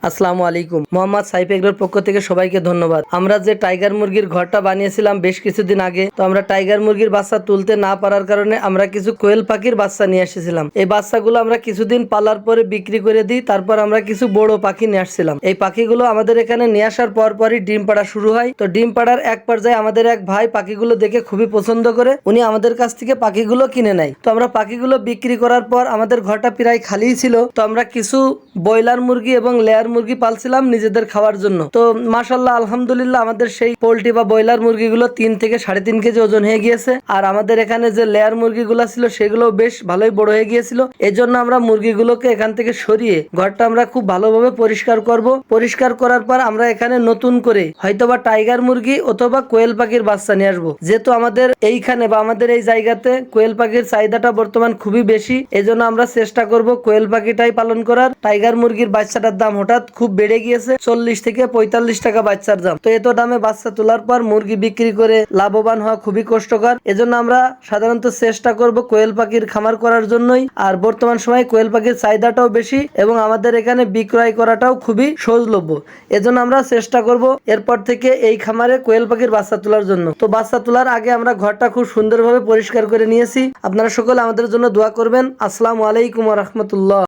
আসসালামু আলাইকুম। মোহাম্মদ সাইফ এগ্রোর পক্ষ থেকে সবাইকে ধন্যবাদ। আমরা যে টাইগার মুরগির ঘরটা বানিয়েছিলাম বেশ কিছুদিন আগে, তো আমরা টাইগার মুরগির বাচ্চা তুলতে না পারার কারণে আমরা কিছু কোয়েল পাখির বাচ্চা নিয়ে এসেছিলাম। এই বাচ্চাগুলো আমরা কিছুদিন পালার পরে বিক্রি করে দিই, তারপর আমরা কিছু বড় পাখি নিয়ে আসছিলাম। এই পাখিগুলো আমাদের এখানে নিয়ে আসার পরই ডিম পাড়া শুরু হয়। তো ডিম পাড়ার এক পর্যায়ে আমাদের এক ভাই পাখিগুলো দেখে খুবই পছন্দ করে উনি আমাদের কাছ থেকে পাখিগুলো কিনে নেয়। তো আমরা পাখিগুলো বিক্রি করার পর আমাদের ঘরটা প্রায় খালিই ছিল। তো আমরা কিছু ব্রয়লার মুরগি এবং লেয়ার মুরগি পালছিলাম নিজেদের খাওয়ার জন্য। তো মাশাআল্লাহ আলহামদুলিল্লাহ আমাদের সেই পোল্ট্রি বা ব্রয়লার মুরগিগুলো 3 থেকে 3.5 কেজি ওজন হয়ে গিয়েছে। আর আমাদের এখানে যে লেয়ার মুরগিগুলো ছিল সেগুলো বেশ ভালোই বড় হয়ে গিয়েছিল। এই জন্য আমরা মুরগিগুলোকে এখান থেকে সরিয়ে ঘরটা আমরা খুব ভালোভাবে পরিষ্কার করব। পরিষ্কার করার পর আমরা এখানে নতুন করে হয়তোবা টাইগার মুরগি অথবা কোয়েল পাখির বাচ্চা নিয়ে আসবো। যেহেতু আমাদের এইখানে বা আমাদের এই জায়গাতে কোয়েল পাখির চাহিদাটা বর্তমান খুবই বেশি, এজন্য আমরা চেষ্টা করব কোয়েল পাখিটাই পালন করার। টাইগার মুরগির বাচ্চাটার দাম হঠাৎ খুব বেড়ে গিয়েছে, 40 থেকে 45 টাকা বাচ্চার দাম। তো এত দামে বাচ্চা তোলার পর মুরগি বিক্রি করে লাভবান হওয়া খুবই কষ্টকর। এজন্য আমরা সাধারণত চেষ্টা করব কোয়েল পাখির খামার করার জন্যই। আর বর্তমান সময়ে কোয়েল পাখির চাহিদাটাও বেশি এবং আমাদের এখানে বিক্রয় করাটাও খুবই সহজলভ্য। এজন্য আমরা চেষ্টা করব এরপর থেকে এই খামারে কোয়েল পাখির বাচ্চা তোলার জন্য। তো বাচ্চা তোলার আগে আমরা ঘরটা খুব সুন্দরভাবে পরিষ্কার করে নিয়েছি। আপনারা সকলে আমাদের জন্য দোয়া করবেন। আসসালামু আলাইকুম ওয়া রাহমাতুল্লাহ।